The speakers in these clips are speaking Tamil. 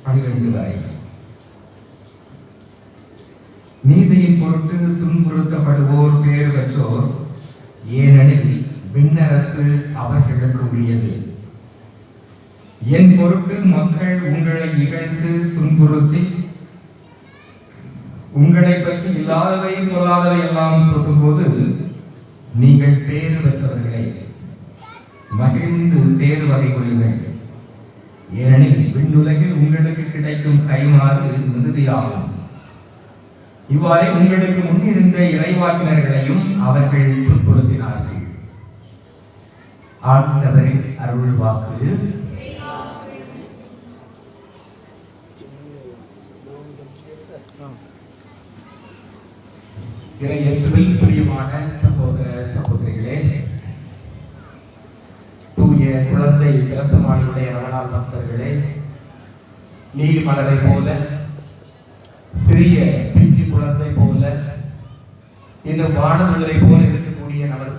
12 வரை. நீதியின் பொருட்டு துன்புறுத்தப்படுவோர் பேர் பெற்றோர், ஏனெனில் விண்ணரசு அவர்களுக்கு உரியது. என் பொருட்டு மக்கள் உங்களை இகழ்ந்து துன்புறுத்தி உங்களை பற்றி இல்லாதவை பொல்லாதவை எல்லாம் சொல்லும்போது நீங்கள் பேறு பெற்றவர்களே, மகிழ்ந்து பேறு வகை கொள்ளுங்கள். ஏனெனில் விண்ணுலகில் உங்களுக்கு கிடைக்கும் கைமாறு மிகுதியாகும். இவ்வாறே உங்களுக்கு முன்னிருந்த இறைவாக்கினர்களையும் அவர்கள் துன்புறுத்தினார்கள். ஆண்டவரின் அருள் வாக்கு. இறையேசுவில் பிரியமான சகோதர சகோதரிகளே, தூய குழந்தை திரசமானியுடைய நவநாள் பக்தர்களே, நீர் மலரை போல, சிறிய பிஞ்சி குழந்தை போல, இன்னும் வானதுளரை போல இருக்கக்கூடிய நமது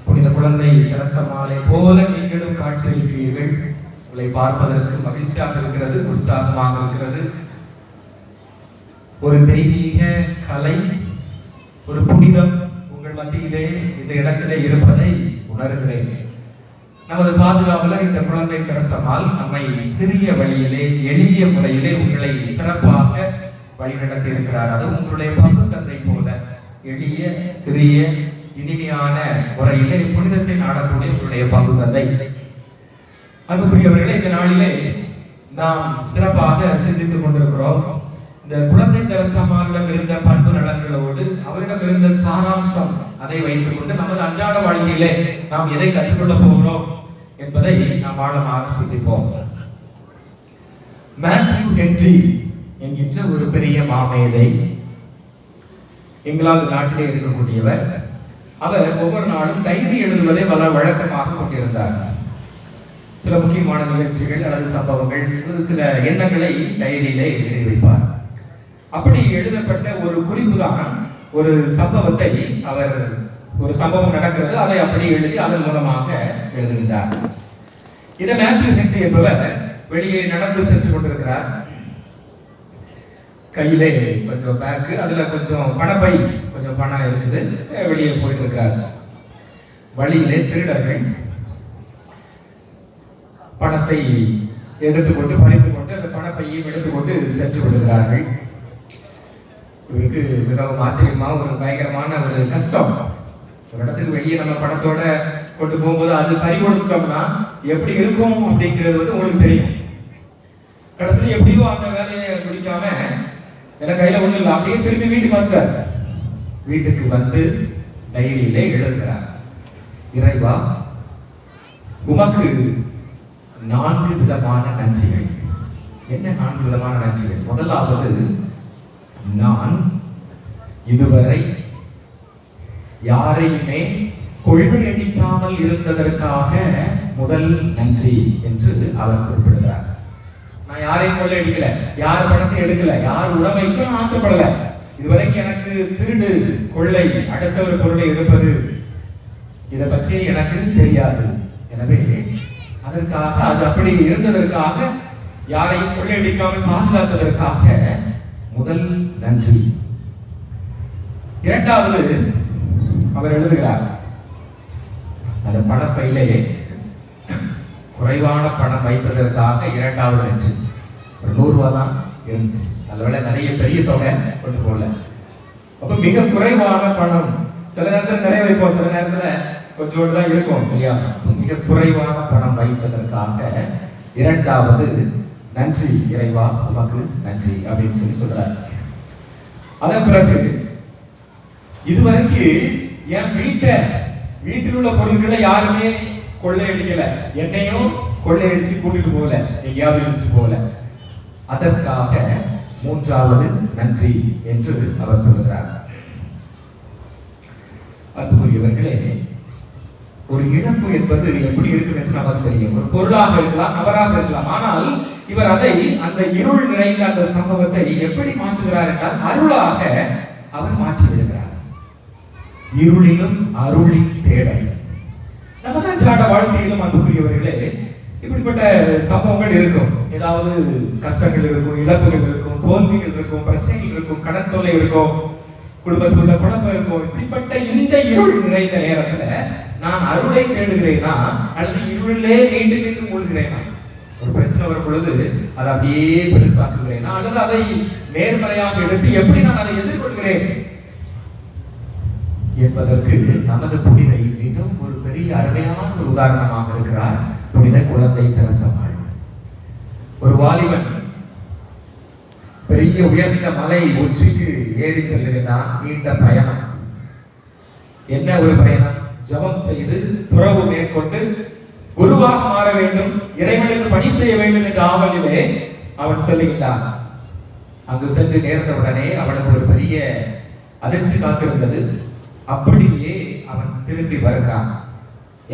புனித குழந்தை திரசமாலை போல நீங்களும் காட்சியளிக்கிறீர்கள். உங்களை பார்ப்பதற்கு மகிழ்ச்சியாக இருக்கிறது, உற்சாகமாக இருக்கிறது. ஒரு தெய்வீக கலை, ஒரு புனிதம் உங்கள் மத்தியிலே இந்த இடத்திலே இருப்பதை உணர்கிறேன். நமது பாதுகாவலர் இந்த குழந்தை திரசமால் நம்மை சிறிய வழியிலே, எளிய முறையிலே உங்களை சிறப்பாக வழிநடத்தி இருக்கிறார். அது உங்களுடைய பங்கு தந்தை போல எளிய, சிறிய, இனிமையான முறையிலே புனிதத்தை நாடக்கூடிய உங்களுடைய பங்கு தந்தை. அன்புக்குரியவர்களே, இந்த நாளிலே நாம் சிறப்பாக சிந்தித்துக் கொண்டிருக்கிறோம். இந்த குழந்தை தெரசாமாரிடம் இருந்த பண்பு நலன்களோடு அவரிடம் இருந்த சாராம்சம், அதை வைத்துக் கொண்டு நமது அன்றாட வாழ்க்கையிலே நாம் எதை கற்றுக்கொள்ள போகிறோம் என்பதை நாம் ஆழமாக சிந்திப்போம். மேத்யூ ஹென்றி என்கின்ற ஒரு பெரிய மாமேதை, இங்கிலாந்து நாட்டிலே இருக்கக்கூடியவர். அவர் ஒவ்வொரு நாளும் டைரி எழுதுவதை வழக்கமாக கொண்டிருந்தார். சில முக்கியமான நிகழ்ச்சிகள் அல்லது சம்பவங்கள், சில எண்ணங்களை டைரியிலே எழுதி வைப்பார். அப்படி எழுதப்பட்ட ஒரு குறிப்பு தான் ஒரு சம்பவத்தை, அவர் ஒரு சம்பவம் நடக்கிறது, அதை அப்படி எழுதி அதன் மூலமாக எழுதுகின்றார். இதை மேத்யூ ஹென்றி என்பவர் வெளியே நடந்து சென்று கொண்டிருக்கிறார். கையிலே கொஞ்சம் பேக்கு, அதுல கொஞ்சம் பணப்பை, கொஞ்சம் பணம் இருக்குது, வெளியே போயிட்டு இருக்கிறார். வழியிலே திருடர்கள் பணத்தை எடுத்துக்கொண்டு பறித்துக்கொண்டு அந்த பணப்பையும் எடுத்துக்கொண்டு சென்று விடுகிறார்கள். இவருக்கு மிகவும் ஆச்சரியமா, ஒரு பயங்கரமான ஒரு கஷ்டம். ஒரு இடத்துக்கு வெளியே நம்ம பணத்தோட கொண்டு போகும்போது அது பறி கொடுத்துட்டோம்னா எப்படி இருக்கும் அப்படிங்கிறது உங்களுக்கு தெரியும். கடைசியில் எப்படியோ அந்த வேலையை முடிக்காம, எனக்கு கையில ஒண்ணு இல்லை, அப்படியே திரும்பி வீட்டுக்கு வந்தார். வீட்டுக்கு வந்து டைரியிலே எழுதுகிறார், இறைவா, உமக்கு 4 விதமான நன்றிகள். என்ன 4 விதமான நன்றிகள்? முதலாவது, நான் இதுவரை யாரையுமே கொள்ளையடிக்காமல் இருந்ததற்காக முதல் நன்றி என்று அவர் குறிப்பிடுகிறார். நான் யாரையும் கொள்ளையடிக்கல, யார் பணத்தை எடுக்கல, யார் உடமைக்கும் ஆசைப்படல. இதுவரைக்கும் எனக்கு திருடு, கொள்ளை, அடுத்த ஒரு பொருளை எடுப்பது, இதை பற்றி எனக்கு தெரியாது. எனவே அதற்காக, அது அப்படி இருந்ததற்காக, யாரையும் கொள்ளையடிக்காமல் பாதுகாத்ததற்காக முதல் நன்றி. இரண்டாவது, அவர் எழுதுகிறார், அந்த பணப்பையிலே குறைவான பணம் வைப்பதற்காக இரண்டாவது நன்றி. ஒரு 100 ரூபா தான் இருந்துச்சு, அதோட நிறைய பெரிய தொகை கொண்டு போகல. அப்ப மிக குறைவான பணம், சில நேரத்தில் நிறைய வைப்போம், சில நேரத்தில் கொஞ்சோடு தான் இருக்கும் இல்லையா. மிக குறைவான பணம் வைப்பதற்காக இரண்டாவது நன்றி, இறைவா உமக்கு நன்றி அப்படின்னு சொல்றார். அதன் பிறகு, இதுவரைக்கும் என் வீட்டில் உள்ள பொருட்களை யாருமே கொள்ளையடிக்கல, என்னையும் கொள்ளையடிச்சு கூட்டிட்டு போகல, எங்கேயாவது எடுத்து போகல. அதற்காக மூன்றாவது நன்றி என்று அவர் சொல்கிறார். அன்புக்குரியவர்களே, ஒரு இழப்பு என்பது எப்படி இருக்கும் என்று நமக்கு தெரியும். ஒரு பொருளாக இருக்கலாம், நபராக இருக்கலாம். ஆனால் இவர் அதை, அந்த இருள் நிறைந்த அந்த சம்பவத்தை எப்படி மாற்றுகிறார் என்றால், அருளாக அவர் மாற்றி விடுகிறார். இருளிலும் அருளின் தேடல். நமது அன்றாட வாழ்க்கையிலும் அன்புக்குரியவர்களே, இப்படிப்பட்ட சம்பவங்கள் இருக்கும். ஏதாவது கஷ்டங்கள் இருக்கும், இழப்புகள் இருக்கும், தோல்விகள் இருக்கும், பிரச்சனைகள் இருக்கும், கடன் தொல்லை இருக்கும், குடும்பத்தில் உள்ள குழப்பம் இருக்கும். இப்படிப்பட்ட இந்த இருள் நிறைந்த நேரத்துல நான் அருளை தேடுகிறேனா அல்லது இருளிலே மீண்டும் மீண்டும் மூழ்கிறேனா? ஒரு பிரச்சனை வரும் பொழுது அதை அப்படியே பெருசாக்குகிறேனா அல்லது அதை நேர்மறையாக எடுத்து எப்படி நான் அதை எதிர்கொள்கிறேன் என்பதற்கு நமது புனிதை மிகவும் ஒரு பெரிய அருமையான ஒரு உதாரணமாக இருக்கிறார் புனித குழந்தை தெரசாள். ஒரு வாலிபன் பெரிய உயர்ந்த மலை உச்சிக்கு ஏறி செல்லுகிறான். நீண்ட பயணம். என்ன ஒரு பயணம்? ஜபம் செய்து துறவு மேற்கொண்டு குருவாக மாற வேண்டும், இறைவனுக்கு பணி செய்ய வேண்டும் என்ற ஆவலிலே அவன் செல்லுகின்றான். அங்கு சென்று நேர்ந்தவுடனே அவனுக்கு ஒரு பெரிய அதிர்ச்சி காத்திருந்தது. அப்படியே அவன் திரும்பி வருகிறான்.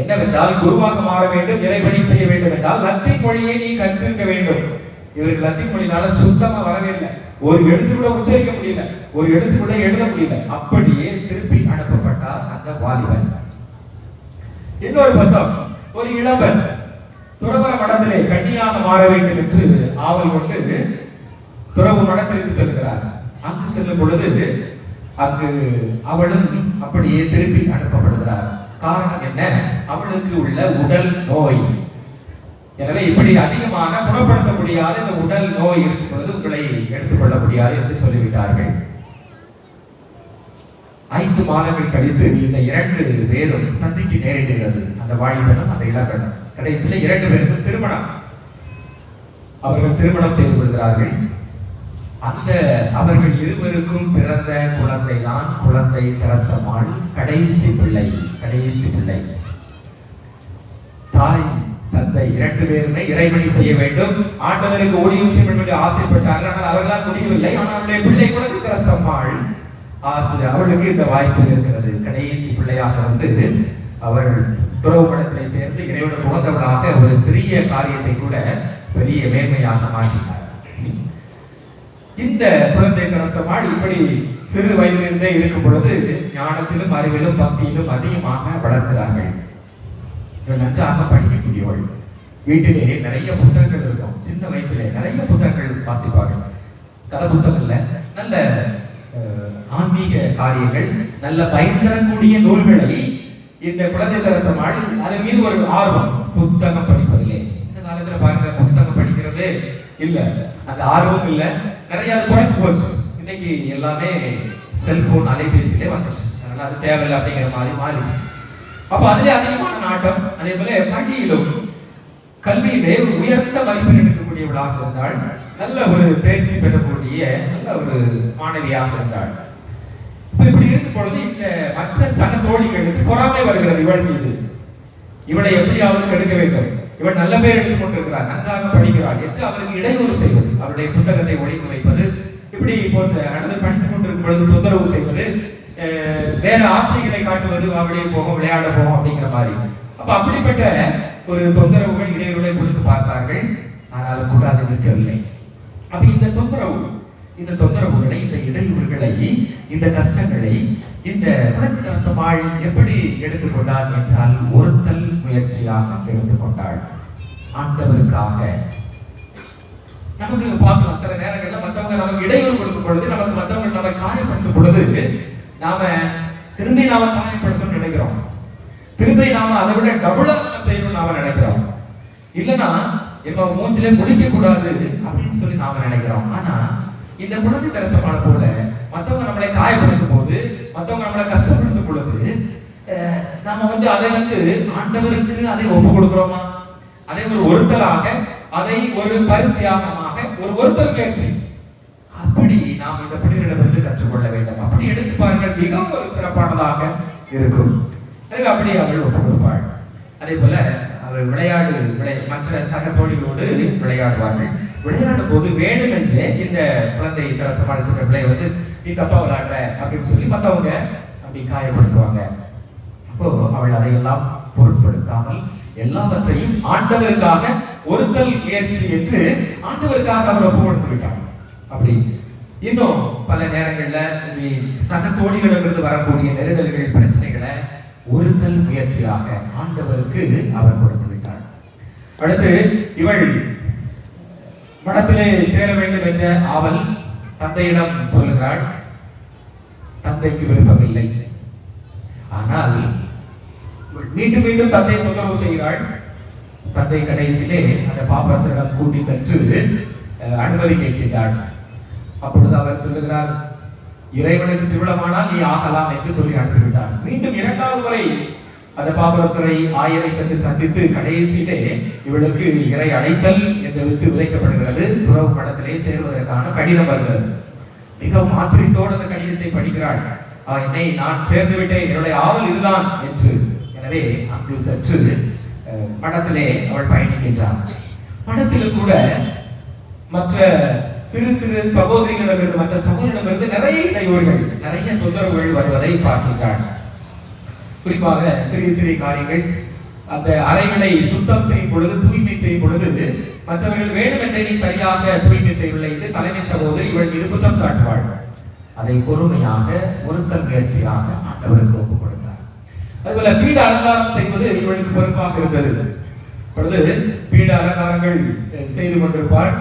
என்னவென்றால் குருவாக மாற வேண்டும், இறைவனை செய்ய வேண்டும் என்றால் லத்தீன் மொழியை நீ கற்றிருக்க வேண்டும். இவருக்கு லத்தீன் மொழினால சுத்தமா வரவே இல்லை. ஒரு எழுத்து கூட உச்சரிக்க முடியல, ஒரு எழுத்து கூட எழுத முடியல. அப்படியே திருப்பி அனுப்பப்பட்டார் அந்த வாலிபன். இன்னொரு பக்கம் ஒரு இளவன் துறவர மடத்திலே கன்னியாக மாற வேண்டும் என்று ஆவல் கொண்டு துறவு மடத்திற்கு செல்கிறார். அங்கு செல்லும் பொழுது அங்கு அவளும் அப்படியே திருப்பி அனுப்பப்படுகிறார். காரணம் என்ன? அவளுக்கு உள்ள உடல் நோய். எனவே இப்படி அதிகமான குணப்படுத்த முடியாத இந்த உடல் நோய் இருக்கும் பொழுது உங்களை எடுத்துக்கொள்ள முடியாது என்று சொல்லிவிட்டார்கள். 5 மாதங்கள் கழித்து இந்த 2 பேரும் சந்திக்கு நேரிடுகிறது. அந்த வாலிபனும் அந்த இளவனும். கடைசியில் 2 பேருக்கும் திருமணம். அவர்கள் திருமணம் செய்து கொள்கிறார்கள். அந்த அவர்கள் இருவருக்கும் பிறந்த குழந்தை தான் குழந்தை தெரசாள். கடைசி பிள்ளை. தாய் தந்தை 2 பேருமே இறைவனை செய்ய வேண்டும், ஆண்டவருக்கு ஊழியம் செய்ய வேண்டும் என்று ஆசைப்பட்டார்கள். ஆனால் அவர்களால் முடியவில்லை. ஆனால் அவருடைய பிள்ளை குழந்தை தெரசாள் ஆசை, அவளுக்கு இந்த வாய்ப்பு இருக்கிறது. கடைசி பிள்ளையாக வந்து அவள் துறவு படத்திலே சேர்ந்து இறைவனுக்கு உகந்தவளாக ஒரு சிறிய காரியத்தை கூட பெரிய மேன்மையாக மாற்றினார். இந்த குழந்தை தெரசாள் இப்படி சிறு வயதிலிருந்தே இருக்கும் பொழுது ஞானத்திலும் அறிவிலும் பக்தியிலும் அதிகமாக வளர்க்கிறார்கள். நன்றாக படிக்கக்கூடியவள். வீட்டிலே நிறைய புத்தகங்கள் இருக்கும். சின்ன வயசுல நிறைய புத்தகங்கள் வாசிப்பார்கள். கதை புத்தகங்கள்ல நல்ல ஆன்மீக காரியங்கள், நல்ல பயன் தரக்கூடிய நூல்களை இந்த குழந்தை தெரசாள் அதன் மீது ஒரு ஆர்வம். புத்தகம் படிப்பதில்லை. இந்த காலத்துல பாருங்க, புத்தகம் படிக்கிறதே இல்ல, அந்த ஆர்வம் இல்ல, நிறைய அது குறைந்து போச்சு. இன்னைக்கு எல்லாமே செல்போன் அலைபேசியிலே வந்துச்சு. அதனால அது தேவையில்லை அப்படிங்கிற மாதிரி மாறி. அப்ப அதிலே அதிகமான நாட்டம். அதே போல பள்ளியிலும் கல்வியிலே உயர்ந்த மதிப்பெண் எடுக்கக்கூடியவளாக இருந்தாள். நல்ல ஒரு தேர்ச்சி பெறக்கூடிய நல்ல ஒரு மாணவியாக இருந்தாள். இப்படி இருக்கும் பொழுது இந்த மற்ற சக தோழிகளுக்கு பொறாமை வருகிறது இவள் மீது. இவளை எப்படியாவது கெடுக்க வேண்டும், இவள் நல்ல பேர் எடுத்துக் கொண்டிருக்கிறார், நன்றாக படிக்கிறாள் என்று அவருக்கு இடையூறு செய்வது, அவருடைய புத்தகத்தை ஒழித்து வைப்பது, இப்படி போன்ற அடுத்து படித்துக் கொண்டிருக்கும் பொழுது தொந்தரவு செய்வது, வேற ஆசைகளை காட்டுவது, அவளே போகும் விளையாட போகும் அப்படிங்கிற மாதிரி. அப்ப அப்படிப்பட்ட ஒரு தொந்தரவுகள் இடையூறுகளை கொடுத்து பார்த்தார்கள். ஆனாலும் கூட அது நிற்கவில்லை. அப்ப இந்த தொந்தரவுகளை, இந்த இடையூறுகளை, இந்த கஷ்டங்களை இந்த குழந்தை தெரசாள் எப்படி எடுத்துக்கொண்டாள் என்றால் ஒருத்தல் முயற்சியாக எடுத்துக்கொண்டாள். ஆண்டவருக்காக. நமக்கு பார்க்கலாம், சில நேரங்கள்ல மற்றவங்க நமக்கு இடையூறு கொடுக்கும் பொழுது, நமக்கு மற்றவங்க நம்ம காயப்படுத்தும் பொழுது நாம திரும்பி காயப்படுத்தணும்னு நினைக்கிறோம். திரும்பி நாம அதை விட டபுளா செய்யணும்னு நாம நினைக்கிறோம். இல்லைன்னா இப்ப மூஞ்சிலே முடிக்க கூடாது அப்படின்னு சொல்லி நாம நினைக்கிறோம். ஆனா இந்த குழந்தை தெரசாள் போல மற்றவங்க நம்மளை காயப்படுத்தும் போது, மற்றவங்க நம்மளை கஷ்டப்படுத்தும் பொழுது நாம அதை ஆண்டவருக்கு அதை ஒப்பு கொடுக்கிறோமா? அதை ஒரு ஒருத்தலாக, அதை ஒரு பரித்தியாகமாக, ஒரு ஒருத்தல் முயற்சி, அப்படி நாம் இந்த பிள்ளைகளிடமிருந்து கற்றுக்கொள்ள வேண்டும். அப்படி எடுத்து பாருங்கள், மிகவும் ஒரு சிறப்பானதாக இருக்கும். அப்படி அவள் ஒப்பு கொடுப்பாள். அதே போல அவள் மற்ற சக தோழிகளோடு விளையாடுவார்கள். விளையாடும் போது வேண்டுமென்றே இந்த குழந்தை தெரசாள் சின்ன பிள்ளை நீ தப்பா விளையாடுற அப்படின்னு சொல்லி மற்றவங்க அப்படி காயப்படுத்துவாங்க. அப்போ அவள் அதையெல்லாம் பொருட்படுத்தாமல் எல்லாவற்றையும் ஆண்டவருக்காக ஒருத்தல் முயற்சி என்று ஆண்டவருக்காக அவர் ஒப்பு கொடுத்து விட்டார். அப்படி இன்னும் பல நேரங்கள்ல சக தோழிகளிடமிருந்து வரக்கூடிய நெருடல்கள், பிரச்சனைகளை ஒருத்தல் முயற்சியாக ஆண்டவருக்கு அவர் கொடுத்து விட்டார். அடுத்து இவள் மடத்திலே சேர வேண்டும் என்ற ஆவல் தந்தையிடம் சொல்லுகிறாள். தந்தைக்கு விருப்பமில்லை. ஆனால் மீண்டும் மீண்டும் தந்தையை தொந்தரவு செய்கிறாள். தந்தை கடைசியிலே அந்த பாப்பரசரிடம் கூட்டி சென்று அனுமதி கேட்கிறாள். அப்பொழுது அவர் சொல்லுகிறார், இறைவனுக்கு திருவிழமானால் நீ ஆகலாம் என்று சொல்லி அனுப்பிவிட்டார். மீண்டும் இரண்டாவது முறை அந்த பாப்பரசரை ஆயரை சென்று சந்தித்து கடைசியிலே இவளுக்கு இறை அழைத்தல் என்று விதைக்கப்படுகிறது. துறவு மடத்திலே சேருவதற்கான கடிதம் வருகிறது. மிகவும் ஆச்சரியத்தோடு அந்த கடிதத்தை படிக்கிறாள். என்னை நான் சேர்ந்து விட்டேன், என்னுடைய ஆவல் இதுதான் என்று. எனவே அங்கு சற்று மடத்திலே அவள் பயணிக்கின்றார். மடத்திலும் கூட மற்ற சிறு சிறு சகோதரிகளிடமிருந்து மற்ற சகோதரிடமிருந்து நிறைய இடையூறுகள், நிறைய தொந்தரவுகள் வருவதை பார்க்கின்றாள். குறிப்பாக சிறிய சிறிய காரியங்கள், அந்த அறைகளை சுத்தம் செய்யும் பொழுது, தூய்மை செய்யும் பொழுது மற்றவர்கள் வேண்டுமென்றே நீ சரியாக தூய்மை செய்யவில்லை என்று தலைமை சகோதரி இவள் மீது குற்றம் சாட்டுவாள். அதை பொறுமையாக ஒருத்தல் முயற்சியாக ஆண்டவருக்கு ஒப்புக் கொடுத்தார். அதுபோல பீட அலங்காரம் செய்வது இவளுக்கு பொறுப்பாக இருந்தது. பொழுது பீட அலங்காரங்கள் செய்து கொண்டிருப்பாள்.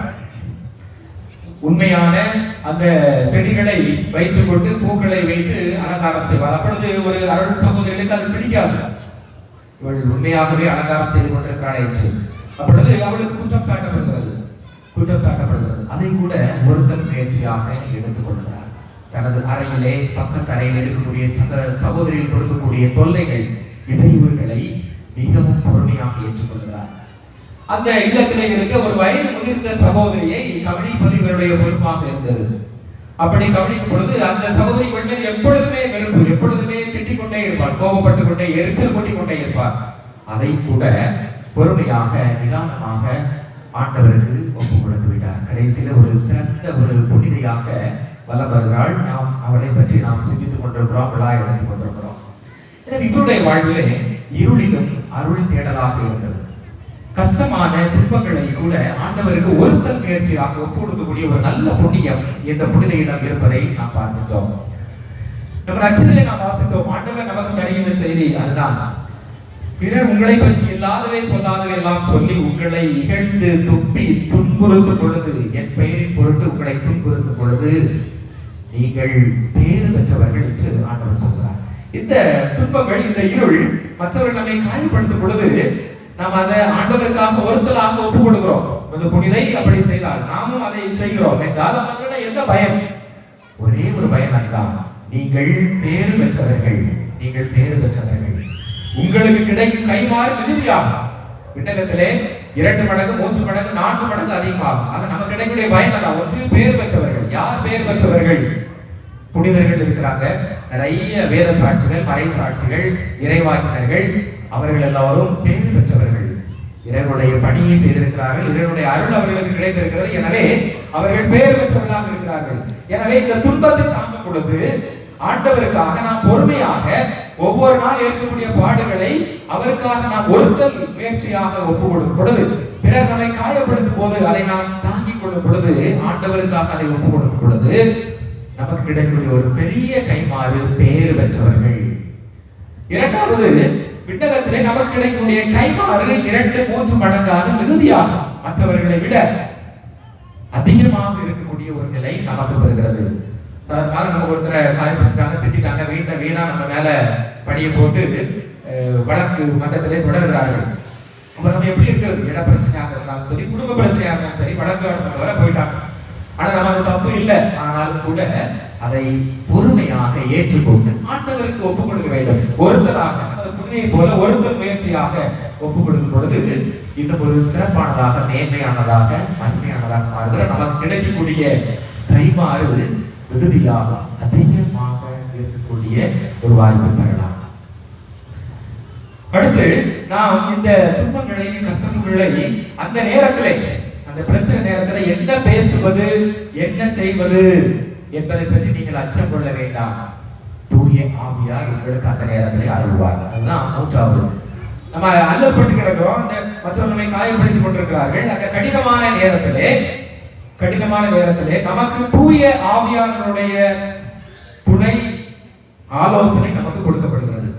உண்மையான அந்த செடிகளை வைத்துக் கொண்டு பூக்களை வைத்து அலங்காரம் செய்வார். அப்பொழுது ஒரு அருள் சகோதரிகளுக்கு அது பிடிக்காது. இவள் உண்மையாகவே அலங்காரம் செய்து கொண்டிருக்கிறாள் என்று அப்பொழுது அவளுக்கு குற்றம் சாட்டப்படுகிறது. அதை கூட ஒருத்தர் முயற்சியாக எடுத்துக் கொள்கிறார். தனது அறையிலே பக்கத்து அறையில் இருக்கக்கூடிய சகோதரிகள் கொடுக்கக்கூடிய தொல்லைகள், இடையூறுகளை மிகவும் பொறுமையாக ஏற்றுக்கொள்கிறார். அந்த இல்லத்திலே இருக்க ஒரு வயது முதிர்ந்த சகோதரியை கவனிப்பது இவருடைய பொறுப்பாக இருந்தது. அப்படி கவனிக்கும் பொழுது அந்த சகோதரி மீது எப்பொழுதுமே வெறுப்பு, எப்பொழுதுமே திட்டிக் கொண்டே இருப்பார், கோபப்பட்டுக் கொண்டே, எரிச்சல் கொட்டிக் கொண்டே இருப்பார். அதை கூட பொறுமையாக நிதானமாக ஆண்டவருக்கு ஒப்புக் கொடுத்து விட்டார். கடைசியில ஒரு சிறந்த ஒரு புனிதையாக வலம் வருகிறாள். நாம் அவளை பற்றி நாம் சிந்தித்துக் கொண்டிருக்கிறோம், விழா எடுத்துக் கொண்டிருக்கிறோம். எனவே இவருடைய வாழ்விலே இருளிலும் அருள் தேடலாக இருந்தது. கஷ்டமான துன்பங்களை கூட ஆண்டவருக்கு ஒருத்தல் முயற்சியாக ஒப்பு கொடுக்கக்கூடிய ஒரு நல்ல புண்ணியம் இந்த புனிதையிடம் இருப்பதை நாம் பார்க்கின்றோம். நம்ம நட்சத்திரத்தை நாம் வாசித்தோம். ஆண்டவர் நமக்கு தருகின்ற செய்தி அதுதான். பிறர் உங்களை பற்றி இல்லாதவை பொல்லாதவை எல்லாம் சொல்லி உங்களை இகழ்ந்து துப்பி துன்புறுத்தும் பொழுது, என் பெயரின் பொருட்டு உங்களை துன்புறுத்தும் பொழுது நீங்கள் பேறு பெற்றவர்கள் என்று ஆண்டவர் சொல்கிறார். இந்த துன்பங்கள், இந்த இருள் மற்றவர்கள் நம்மை காயப்படுத்தும் பொழுது நாம் அதை ஆண்டவருக்காக ஒருத்தலாக ஒப்புக் கொடுக்கிறோம். இந்த புனிதை அப்படி செய்தால் நாமும் அதை செய்கிறோம் என்றால் அவர்கள எந்த பயம்? ஒரே ஒரு பயம் அதுதான், நீங்கள் பேறு பெற்றவர்கள், நீங்கள் பேறு பெற்றவர்கள். உங்களுக்கு கிடைக்கும் கைமாறு மிகுதியாகும். விண்ணகத்திலே 2 மடங்கு 3 மடங்கு 4 மடங்கு அதிகமாகும். ஆக நமக்கு கிடைக்கக்கூடிய பயம் தான். ஒன்று பேர் பெற்றவர்கள். யார் பேர் பெற்றவர்கள்? புனிதர்கள் இருக்கிறாங்க, நிறைய வேத சாட்சிகள், மறை சாட்சிகள், இறைவாக்கினர்கள், அவர்கள் எல்லாரும் பேர் பெற்றவர்கள். இறைவனுடைய பணியை செய்திருக்கிறார்கள், இறைவனுடைய அருள் அவர்களுக்கு கிடைத்திருக்கிறது. எனவே அவர்கள் பேர் பெற்றவர்களாக இருக்கிறார்கள். எனவே இந்த துன்பத்தை தாங்கும் பொழுது ஆண்டவருக்காக நாம் பொறுமையாக ஒவ்வொரு நாள் ஏற்கக்கூடிய பாடுகளை அவருக்காக நாம் ஒருத்தல் முயற்சியாக ஒப்புக் கொடுக்கும் பொழுது, பிறர் நம்மை காயப்படுத்தும் போது அதை நாம் தாங்கிக் கொள்ளும் பொழுது, ஆண்டவருக்காக அதை ஒப்புக் கொடுக்கும் பொழுது நமக்கு கிடைக்கக்கூடிய ஒரு பெரிய கைமாறு பேறு பெற்றவர்கள். இரண்டாவது, விண்ணகத்திலே நமக்கு கிடைக்கக்கூடிய கைமாறு 2-3 மடங்காக மிகுதியாகும். மற்றவர்களை விட அதிகமாக இருக்கக்கூடிய ஒரு நிலை நமக்கு வருகிறது. நம்ம ஒருத்தரை காயப்படுத்திட்டாங்க, திட்டாங்க, வீணா நம்ம மேல படியை போட்டு வழக்கு மன்றத்திலே தொடர்கிறார்கள். நம்ம எப்படி இருக்கிறது? இட பிரச்சனையாக இருந்தாலும் சரி, குடும்ப பிரச்சனையாக இருந்தாலும் சரி, வழக்கு வர போயிட்டாங்க. ஆனா நம்ம அது தப்பு இல்லை. ஆனாலும் கூட அதை பொறுமையாக ஏற்றுக்கொண்டு ஆண்டவருக்கு ஒப்புக் கொடுக்க வேண்டும். ஒருத்தராக புனிதை போல ஒருத்தர் முயற்சியாக ஒப்புக் கொடுக்கும் பொழுது இன்னும் ஒரு சிறப்பானதாக, நேர்மையானதாக, மகிமையானதாக மாறுகிற நமக்கு கிடைக்கக்கூடிய கைமாறு விகுதியாக அதிகமாக இருக்கக்கூடிய ஒரு வாய்ப்பை பெறலாம். அடுத்து நாம் இந்த துன்பங்களை, கஷ்டங்களை அந்த நேரத்திலே, அந்த பிரச்சனை நேரத்தில் என்ன பேசுவது, என்ன செய்வது என்பதை பற்றி நீங்கள் அச்சம் கொள்ள வேண்டாம். தூய ஆவியார் உங்களுக்கு அந்த நேரத்திலே அருள்வார். அதுதான் 3வது. நம்ம அல்லப்பட்டு கிடக்கிறோம், அந்த மற்றவர்கள் நம்மை காயப்படுத்திக் கொண்டிருக்கிறார்கள். அந்த கடினமான நேரத்திலே நமக்கு தூய ஆவியானவருடைய துணை, ஆலோசனை நமக்கு கொடுக்கப்படுகிறது.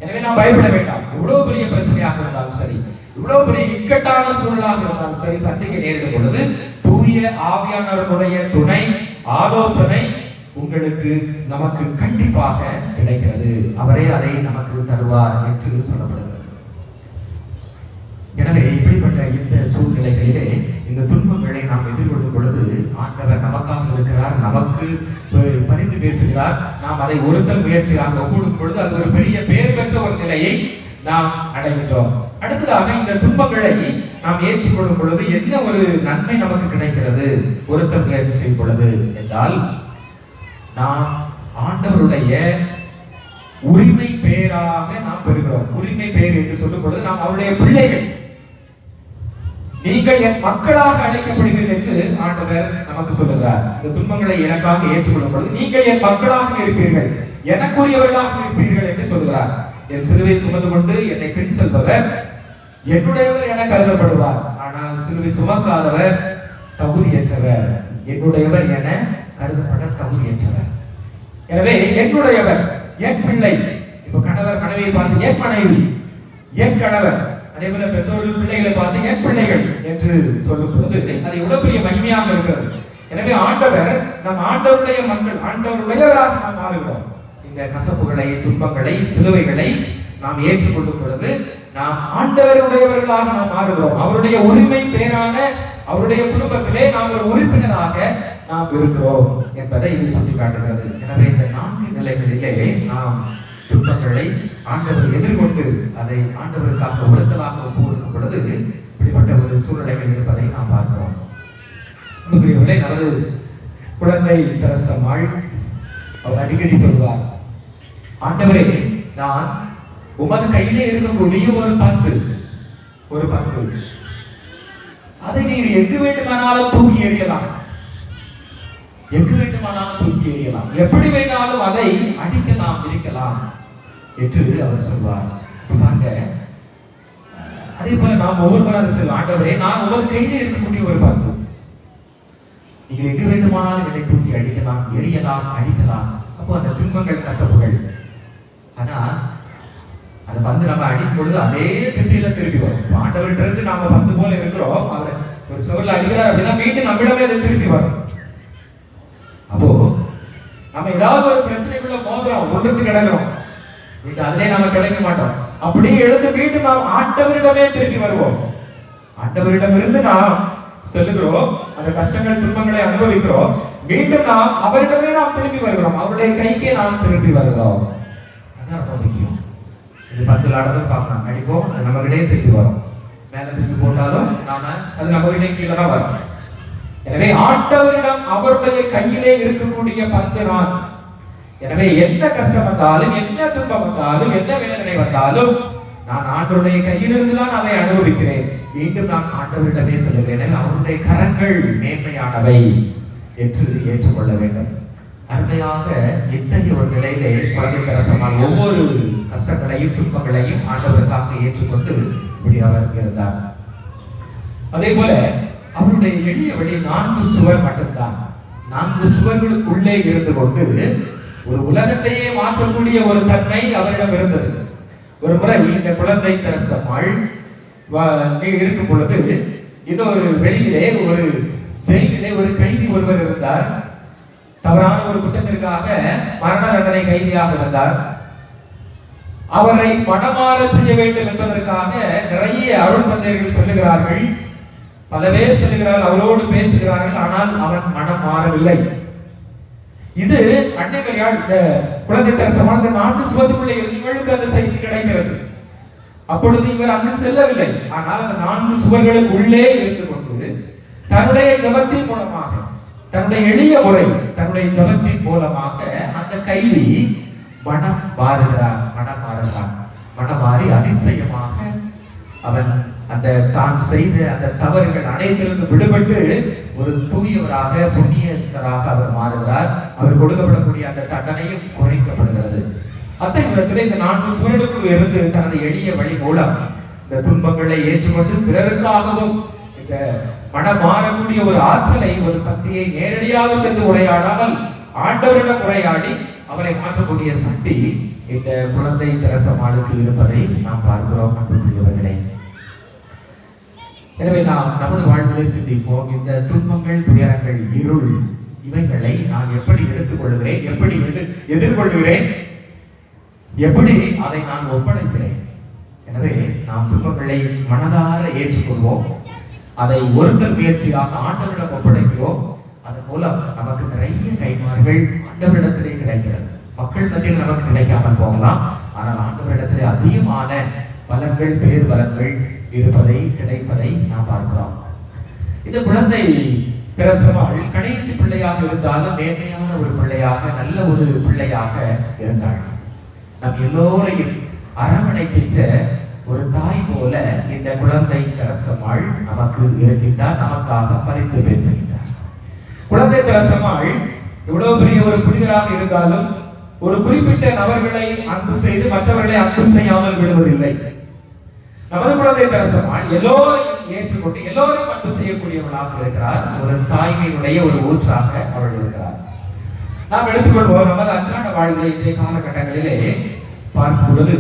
எனவே நாம் பயப்பட வேண்டாம். எவ்வளவு பெரிய பிரச்சனையாக இருந்தாலும் சரி, இவ்வளவு பெரிய இக்கட்டான சூழலாக இருந்தாலும் சரி சந்திக்க நேரிடும் பொழுது தூய ஆவியானவருடைய துணை ஆலோசனை உங்களுக்கு நமக்கு கண்டிப்பாக கிடைக்கிறது. அவரே அதை நமக்கு தருவார் என்று சொல்லப்படுகிறது. எனவே இப்படிப்பட்ட இந்த சூழ்நிலைகளிலே இந்த துன்பங்களை நாம் எதிர்கொள்ளும் பொழுது ஆண்டவர் நமக்காக இருக்கிறார், நமக்கு பரிந்து பேசுகிறார். நாம் அதை ஒருத்தல் முயற்சியாக ஒப்பிடும் பொழுது அது ஒரு பெரிய பெயர் பெற்ற ஒரு நிலையை நாம் அடைகின்றோம். அடுத்ததாக இந்த துன்பங்களை நாம் ஏற்றுக்கொள்ளும் பொழுது என்ன ஒரு நன்மை நமக்கு கிடைக்கிறது ஒருத்தல் முயற்சி செய்யும் பொழுது என்றால், நாம் ஆண்டவருடைய உரிமை பெயராக நாம் பெறுகிறோம். உரிமை பெயர் என்று சொல்லும் பொழுது நாம் அவருடைய பிள்ளைகள், நீங்கள் என் மக்களாக அழைக்கப்படுவீர்கள் என்று ஆண்டவர் நமக்கு சொல்லுகிறார். இந்த துன்பங்களை எனக்காக ஏற்றுக்கொள்ளும் பொழுது நீங்கள் என் மக்களாக இருப்பீர்கள், எனக்குரியவர்களாக இருப்பீர்கள் என்று சொல்லுகிறார். என் சிலுவை சுமந்து கொண்டு என்னை பின் செல்பவர் என்னுடையவர் என கருதப்படுவார், ஆனால் சிலுவை சுமக்காதவர் தகுதியற்றவர், என்னுடையவர் என கருதப்பட தகுதியற்றவர். எனவே என்னுடையவர், என் பிள்ளை. இப்ப கணவர் மனைவியை பார்த்து என் மனைவி, என் கணவர், அதே போல பெற்றோர்கள் பிள்ளைகளை பார்த்து என் பிள்ளைகள் என்று சொல்லும் பொழுது அது எவ்வளவு பெரிய மகிமையாக இருக்கிறது. எனவே ஆண்டவர் நம் ஆண்டவருடைய மக்கள், ஆண்டவருடையவராக நாம் மாறுகிறோம். இந்த கசப்புகளை, துன்பங்களை, சிலுவைகளை நாம் ஏற்றுக்கொள்ளும் பொழுது நாம் ஆண்டவருடையவர்களாக நாம் மாறுகிறோம். அவருடைய உரிமை பேரான அவருடைய குடும்பத்திலே நாம் ஒரு உறுப்பினராக நாம் இருக்கிறோம் என்பதை இது சுட்டிக்காட்டுகிறது. எனவே இந்த 4 நிலைகளிலே நாம் துன்பங்களை ஆண்டவர் எதிர்கொண்டு அதை ஆண்டவருக்காக உறுத்தலாக ஒப்புக்கொடுக்கும் பொழுது இப்படிப்பட்ட ஒரு சூழ்நிலைகள் இருப்பதை நாம் பார்க்கிறோம். நமது குழந்தை தெரசம்மாள் அவர் அடிக்கடி சொல்வார், ஆண்டவரே, நான் உமது கையிலே இருக்கக்கூடிய ஒரு பந்து அதை நீர் எங்கு வேண்டுமானாலும் தூக்கி எறியலாம், எங்கு வேண்டுமானாலும் தூக்கி எறியலாம், எப்படி வேண்டாலும் அதை அடிக்கலாம், இருக்கலாம் என்று அவர் சொல்வார். அதே போல நாம் ஒவ்வொருவரும் அதை சொல்லுவோம், ஆண்டவரே, நான் உமது கையிலே இருக்கக்கூடிய ஒரு பந்து, நீங்கள் எங்கு வேண்டுமானாலும் என்னை தூக்கி அடிக்கலாம், எரியலாம், அடிக்கலாம். அப்போ அந்த துன்பங்கள், கசப்புகள், ஆனா அதை வந்து நம்ம அடிக்கும் பொழுது அதே திசையில திருப்பி வரும். ஆண்டவர்கிட்ட இருந்து நாம பந்து போல இருக்கிறோம், அவர் ஒரு சுவர்ல அடிக்கிறார் அப்படின்னா மீண்டும் நம்மிடமே அதை திருப்பி வரும். அப்போ நம்ம ஏதாவது ஒரு பிரச்சனைக்குள்ள மோதுறோம், ஒன்றுக்கு கிடக்கிறோம், அதிலே நாம கிடைக்க மாட்டோம். அப்படியே எழுந்து மீண்டும் நாம் ஆண்டவரிடமே திருப்பி வருவோம். ஆண்டவரிடம் இருந்து நாம் செல்லுகிறோம், அந்த கஷ்டங்கள், துன்பங்களை அனுபவிக்கிறோம், மீண்டும் நாம் அவரிடமே நாம் திரும்பி வருகிறோம், அவருடைய கைக்கே நாம் திரும்பி வருகிறோம். அதான் ரொம்ப முக்கியம். இது பந்துல ஆடுறது பார்க்கலாம், அடிப்போம், அது நம்ம கிட்டே திருப்பி வரும். மேல திருப்பி போட்டாலும் நாம அது நம்ம கிட்டே கீழே தான் வரும். எனவே ஆண்டவரிடம் அவருடைய கையிலே இருக்கக்கூடிய பந்து நான். எனவே என்ன கஷ்டம் வந்தாலும், என்ன துன்பம் வந்தாலும், என்ன வேதனை வந்தாலும் நான் ஆண்டவருடைய கையிலிருந்து தான் அதை அனுபவிக்கிறேன். மீண்டும் நான் ஆண்டவரிடமே செல்கிறேன். அவருடைய கரங்கள் மேன்மையானவை என்று ஏற்றுக்கொள்ள வேண்டும். அருமையாக இத்தகைய ஒரு நிலையிலே குழந்தை தெரசம்மாள் ஒவ்வொரு கஷ்டங்களையும், துன்பங்களையும் ஆண்டவருக்காக ஏற்றுக்கொண்டு இப்படி அவர் இருந்தார். அதே போல அவருடைய எளிய வழி 4 சுவர் மட்டும்தான். 4 சுவர்களுக்குள்ளே இருந்து கொண்டு ஒரு உலகத்தையே மாற்றக்கூடிய ஒரு தன்மை அவரிடம் இருந்தது. ஒரு முறை இந்த குழந்தை தெரசம்மாள் இருக்கும் பொழுது இன்னொரு வெளியிலே ஒரு ஜெயிலிலே ஒரு கைதி ஒருவர் இருந்தார். தவறான ஒரு குற்றத்திற்காக மரண தண்டனை கைதியாக இருந்தார். அவரை மனமாற செய்ய வேண்டும் என்பதற்காக நிறைய அருள் தந்தையர்கள் சொல்லுகிறார்கள், பல பேர் சொல்லுகிறார்கள், அவரோடு பேசுகிறார்கள், ஆனால் அவன் மனம் மாறவில்லை. இது அன்னைமையால் இந்த குழந்தை தெரசம்மாள் 4 சுவத்துக்குள்ளே இருந்து இவளுக்கு அந்த செய்தி கிடைக்கிறது. அப்பொழுது இவர் அங்கு செல்லவில்லை, ஆனால் அந்த 4 சுவர்களுக்கு உள்ளே இருந்து கொண்டு தன்னுடைய ஜபத்தின் மூலமாக, தன்னுடைய எளிய முறை, தன்னுடைய ஜபத்தின் மூலமாக அந்த கைதி மனம் மாறுகிறான். மனம் மாறி அதிசயமாக அவன் அந்த தான் செய்த அந்த தவறுகள் அனைத்திலிருந்து விடுபட்டு ஒரு தூயவராக, புண்ணியராக அவர் மாறுகிறார். அவர் கொடுக்கப்படக்கூடிய அந்த தண்டனையும் குறைக்கப்படுகிறது. அத்தகைய இந்த 4 சுவர்களுக்குள் இருந்து தனது எளிய வழி மூலம் இந்த துன்பங்களை ஏற்றுக்கொண்டு பிறருக்காகவும் இந்த மனம் மாறக்கூடிய ஒரு ஆற்றலை, ஒரு சக்தியை நேரடியாக சென்று உரையாடாமல் ஆண்டவரிடம் உரையாடி அவரை மாற்றக்கூடிய சக்தி இந்த குழந்தை தெரசம்மாளுக்கு இருப்பதை நாம் பார்க்கிறோம். அன்புக்குரியவர்களே, எனவே நாம் நமது வாழ்விலே சிந்திப்போம், இந்த துன்பங்கள், துயரங்கள், இருள் இவைகளை நான் எப்படி எடுத்துக்கொள்கிறேன், எப்படி எதிர்கொள்கிறேன், எப்படி அதை நான் ஒப்படைக்கிறேன். எனவே நாம் துன்பங்களை மனதார ஏற்றுக்கொள்வோம், அதை ஒருத்தர் முயற்சியாக ஆண்டவரிடம் ஒப்படைக்கிறோம். அதன் மூலம் நமக்கு நிறைய கைமாறுகள் ஆண்டவரிடத்திலே கிடைக்கிறது. மக்கள் மத்தியில் நமக்கு கிடைக்காமல் போகலாம், ஆனால் ஆண்டவரிடத்திலே அதிகமான பலன்கள், பேர் பலன்கள் கிடைப்பதை நாம் பார்க்கிறோம். இந்த குழந்தை பிரசவாள் கடைசி பிள்ளையாக இருந்தாலும் நேர்மையான ஒரு பிள்ளையாக, நல்ல ஒரு பிள்ளையாக இருந்தாள். நம் எல்லோரையும் அரவணைக்கின்ற ஒரு தாய் போல இந்த குழந்தை பிரசவாள் நமக்கு இருக்கின்றார், நமக்காக பரிந்து பேசுகின்றார். குழந்தை பிரசவாள் எவ்வளவு பெரிய ஒரு புனிதராக இருந்தாலும் ஒரு குறிப்பிட்ட நபர்களை அன்பு செய்து மற்றவர்களை அன்பு செய்யாமல் விடுவதில்லை. நமது குழந்தை தரசமாள் எல்லோரையும் ஏற்றுக்கொண்டு எல்லோரும் அன்பு செய்யக்கூடியவளாக இருக்கிறார். ஒரு தாய்மையுடைய ஒரு ஊற்றாக அவள் இருக்கிறார். நாம் எடுத்துக்கொள்வோம், நமது அன்றாட வாழ்விலே இன்றைய காலகட்டங்களிலே பார்க்கும் பொழுது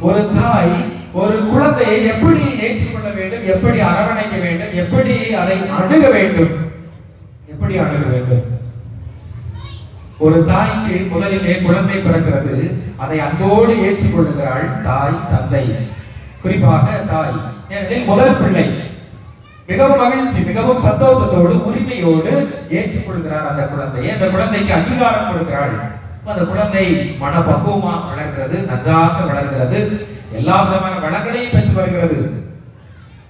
ஒரு தாய் ஒரு குழந்தையை எப்படி ஏற்றுக்கொள்ள வேண்டும், எப்படி அரவணைக்க வேண்டும், எப்படி அதை அணுக வேண்டும், எப்படி அணுக வேண்டும். ஒரு தாய்க்கு முதலிலே குழந்தை பிறக்கிறது, அதை அன்போடு ஏற்றுக்கொள்கிறாள் தாய், தந்தை. குறிப்பாக தாய், ஏனெனில் முதல் பிள்ளை மிகவும் மகிழ்ச்சி, மிகவும் சந்தோஷத்தோடு, உரிமையோடு ஏற்றுக்கொள்கிறார் அந்த குழந்தையை. அந்த குழந்தைக்கு அங்கீகாரம் கொடுக்கிறாள். அந்த குழந்தை மனப்பக்குவமாக வளர்கிறது, நன்றாக வளர்கிறது, எல்லா விதமான வளங்களையும் பெற்று வருகிறது.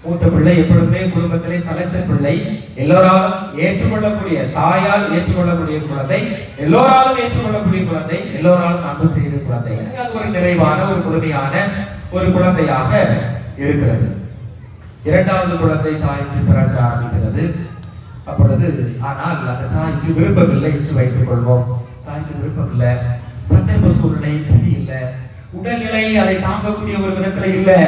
மூத்த பிள்ளை எப்பொழுதுமே குடும்பத்திலே தலைச்ச பிள்ளை, எல்லோராலும் ஏற்றுக்கொள்ளக்கூடிய, தாயால் ஏற்றுக்கொள்ளக்கூடிய குழந்தை, எல்லோராலும் ஏற்றுக்கொள்ளக்கூடிய குழந்தை, எல்லோராலும் அன்பு செய்த குழந்தை. அது ஒரு நிறைவான, ஒரு முழுமையான ஒரு குழந்தையாக இருக்கிறது. இரண்டாவது குழந்தை தாய்க்கு பிறக்க ஆரம்பிக்கிறது. அப்பொழுது ஆனால் அந்த தாய்க்கு விருப்பமில்லை என்று வைத்துக் கொள்வோம். தாய்க்கு விருப்பமில்லை, சந்தர்ப்ப சூழ்நிலை சரியில்லை, உடல்நிலை அதை தாங்கக்கூடிய ஒரு விதத்துல இல்லை.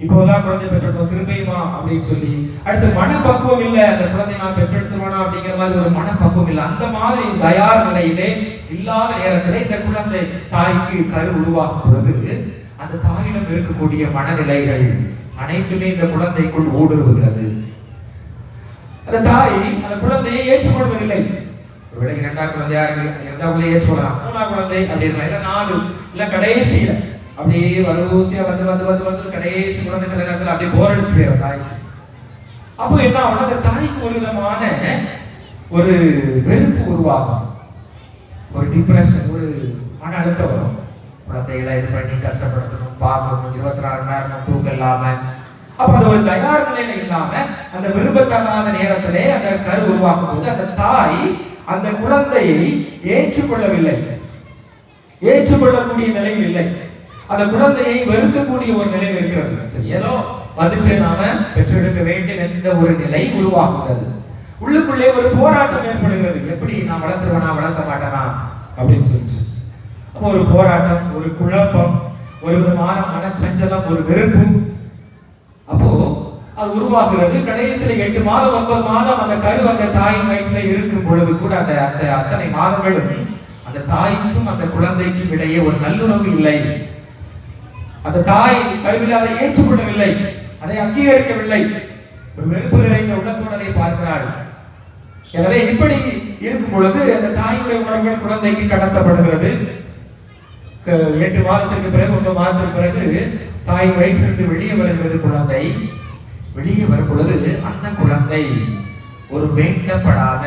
இப்போதான் குழந்தை பெற்றெடுத்தோம் திரும்பியுமா அப்படின்னு சொல்லி, அடுத்து மனப்பக்குவம் இல்லை, அந்த குழந்தை நான் பெற்றெடுத்துருவானா அப்படிங்கிற மாதிரி ஒரு மனப்பக்குவம் இல்லை. அந்த மாதிரி தயார் நிலையிலே இல்லாத நேரத்திலே இந்த குழந்தை தாய்க்கு கரு உருவாகும் பொழுது அந்த தாயிடம் இருக்கக்கூடிய மனநிலைகள் அனைத்துமே இந்த குழந்தைக்குள் ஊடுருவுகிறது. அந்த தாய் அந்த குழந்தையை ஏற்றுக்கொள்வதில்லை. ஒருவேளை இரண்டாம் குழந்தையா இருக்கு, இரண்டாவது ஏற்றுக்கொள்ளலாம், மூணாம் குழந்தை அப்படின்னா 4 இல்ல கடைசியில அப்படியே வரிசையா வந்து கடைசி குழந்தை நேரத்தில் அப்படியே போர் அடிச்சு போயிடும் தாய்க்கு. அப்போ என்ன ஆகும், அந்த தாய்க்கு ஒரு விதமான ஒரு வெறுப்பு உருவாகும், ஒரு டிப்ரெஷன், ஒரு மன அழுத்தம் வரும். குழந்தைகளை இது பண்ணி கஷ்டப்படுத்தணும், பார்க்கணும், 24 மணி நேரம் தூக்கம் இல்லாம, அப்ப அந்த ஒரு தயார் நிலையில இல்லாம அந்த விரும்பத்தகாத நேரத்திலே அந்த கரு உருவாக்கும் போது அந்த தாய் அந்த குழந்தையை ஏற்றுக்கொள்ளவில்லை, ஏற்றுக்கொள்ளக்கூடிய நிலையில் இல்லை. அந்த குழந்தையை வெறுக்கக்கூடிய ஒரு நிலை இருக்கிறது. சரி, ஏதோ வந்துட்டு நாம பெற்றெடுக்க வேண்டும் என்ற ஒரு நிலை உருவாகுகிறது. உள்ளுக்குள்ளே ஒரு போராட்டம் ஏற்படுகிறது, எப்படி நான் வளர்த்துருவேனா வளர்க்க மாட்டேனா அப்படின்னு சொல்லிட்டு. அப்போ ஒரு போராட்டம், ஒரு குழப்பம், ஒரு விதமான மனச்சஞ்சலம், ஒரு வெறுப்பு அப்போ அது உருவாகிறது. கடைசியில 8 மாதம் 9 மாதம் அந்த கரு அந்த தாயின் வயிற்றில இருக்கும் பொழுது கூட அந்த அத்தனை மாதங்களும் அந்த தாய்க்கும் அந்த குழந்தைக்கும் இடையே ஒரு நல்லுறவு இல்லை. அந்த தாய் கருவில் அதை ஏற்றுக்கொள்ளவில்லை, அதை அங்கீகரிக்கவில்லை, ஒரு வெறுப்பு நிறைந்த உள்ளத்தோடு அதை பார்க்கிறாள். எனவே இப்படி இருக்கும் பொழுது அந்த தாயுடைய உணர்வுகள் குழந்தைக்கு கடத்தப்படுகிறது. 8 மாதத்திற்கு பிறகு 9 மாதத்திற்கு பிறகு தாய் வயிற்றிலிருந்து வெளியே வருகிறது. குழந்தை வெளியே வரும் பொழுது அந்த குழந்தை ஒரு வேண்டப்படாத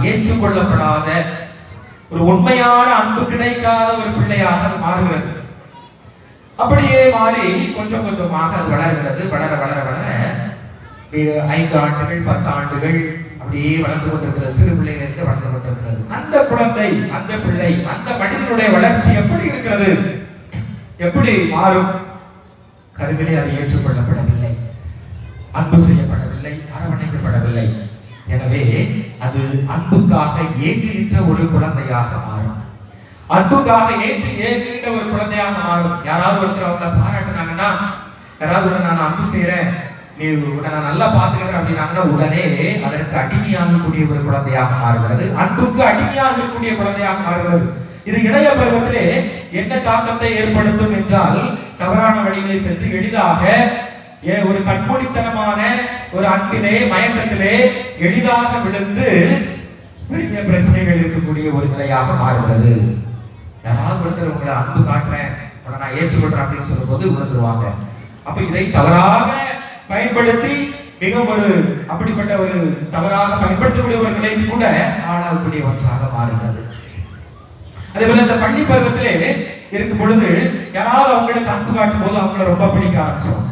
ஏற்றுக்கொள்ளப்படாத ஒரு உண்மையான அன்பு கிடைக்காத ஒரு பிள்ளையாக மாறுகிறது. அப்படியே மாறி கொஞ்சம் கொஞ்சமாக அது வளர்கிறது. வளர 5 ஆண்டுகள் 10 ஆண்டுகள் அப்படியே வளர்ந்து கொண்டிருக்கிற சிறு பிள்ளைகளுக்கு வளர்ந்து கொண்டிருக்கிறது. அந்த குழந்தை, அந்த பிள்ளை, அந்த மனிதனுடைய வளர்ச்சி எப்படி இருக்கிறது, எப்படி மாறும்? கருவிலே அது ஏற்றுக்கொள்ளப்படவில்லை, அன்பு செய்யப்படவில்லை, அரவணைக்கப்படவில்லை. எனவே அது அன்புக்காக ஏங்குகின்ற ஒரு குழந்தையாக மாறும், அன்புக்காக ஏங்குகின்ற ஒரு குழந்தையாக மாறும். யாராவது ஒருத்தர் அவங்க பாராட்டினாங்கன்னா, யாராவது நான் அன்பு செய்யறேன், நீ நான் நல்லா பாத்துக்கிறேன் அப்படின்னாங்கன்னா உடனே அதற்கு அடிமையாகக்கூடிய ஒரு குழந்தையாக மாறுகிறது, அன்புக்கு அடிமையாகக்கூடிய குழந்தையாக மாறுகிறது. இது இளைய பருவத்திலே என்ன தாக்கத்தை ஏற்படுத்தும் என்றால், தவறான வழியிலே சென்று எளிதாக ஒரு கண்மூடித்தனமான ஒரு அன்பிலே மயக்கத்திலே எளிதாக விழுந்து பெரிய பிரச்சனைகள் இருக்கக்கூடிய ஒரு நிலையாக மாறுகிறது. யாராவது ஒருத்தர் உங்களை அன்பு காட்டுறேன், உங்களை நான் ஏற்றுக்கொள்றேன் அப்படின்னு சொல்லும் போது உணர்ந்துருவாங்க. அப்ப இதை தவறாக பயன்படுத்தி மிகவும் ஒரு அப்படிப்பட்ட ஒரு தவறாக பயன்படுத்தக்கூடிய ஒரு நிலைக்கு கூட ஆளாகக்கூடிய ஒன்றாக மாறுகிறது. அதே போல இந்த பள்ளி பருவத்திலே இருக்கும் பொழுது யாராவது அவங்களுக்கு அன்பு காட்டும் போது அவங்களை ரொம்ப பிடிக்க ஆரம்பிச்சோம்.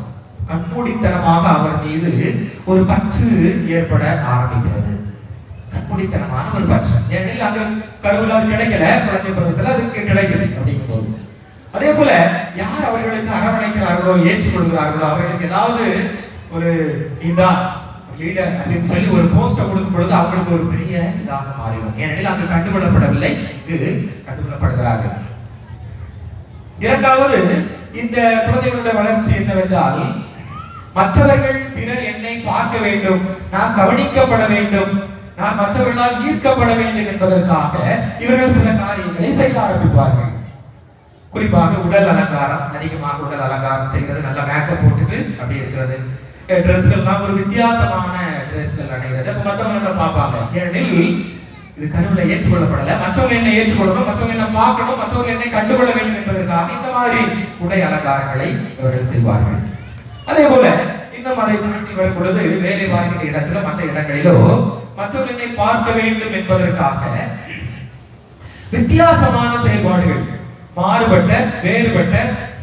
கண்மூடித்தனமாக அவர் மீது ஒரு பற்று ஏற்பட ஆரம்பிக்கிறது. கண்மூடித்தனமான ஒரு பற்று. ஏனெனில் அந்த கடவுள் அது கிடைக்கல, குழந்தை பருவத்தில் அதுக்கு கிடைக்குது அப்படிங்கும் போது. அதே போல யார் அவர்களுக்கு அரவணைக்கிறார்களோ ஏற்றுக்கொள்கிறார்களோ அவர்களுக்கு ஏதாவது ஒரு இதான் லீடர் அப்படின்னு சொல்லி ஒரு போஸ்டை கொடுக்கும் பொழுது அவங்களுக்கு ஒரு பெரிய இதாக மாறிடும். ஏனெனில் அங்கு கண்டுகொள்ளப்படவில்லை, இங்கு கண்டுகொள்ளப்படுகிறார்கள். இரண்டாவது, இந்த குழந்தைகளுடைய வளர்ச்சி என்னவென்றால் மற்றவர்கள் பிறர் என்னை பார்க்க வேண்டும், நான் கவனிக்கப்பட வேண்டும், நான் மற்றவர்களால் ஈர்க்கப்பட வேண்டும் என்பதற்காக இவர்கள் சில காரியங்களை செய்ய ஆரம்பிப்பார்கள். குறிப்பாக உடல் அலங்காரம், அதிகமாக உடல் அலங்காரம் செய்கிறது, நல்ல மேக்கப் போட்டுட்டு அப்படி இருக்கிறது, ட்ரெஸ்கள்லாம் ஒரு வித்தியாசமான ட்ரெஸ்கள் அடைகிறது. அப்ப மற்றவங்க பார்ப்பாங்க. ஏனெனில் இது கருவில ஏற்றுக்கொள்ளப்படல, மற்றவங்க என்னை ஏற்றுக்கொள்ளணும், மற்றவங்க என்ன பார்க்கணும், மற்றவங்க என்னை கண்டுகொள்ள வேண்டும் என்பதற்காக இந்த மாதிரி உடை அலங்காரங்களை இவர்கள் செய்வார்கள். அதே போல இன்னும் அதை தாண்டி வரும் பொழுது வேலை பார்க்கின்ற இடத்துல மற்ற இடங்களிலோ மற்றவர்கள் என்னை பார்க்க வேண்டும் என்பதற்காக வித்தியாசமான செயல்பாடுகள், மாறுபட்ட வேறுபட்ட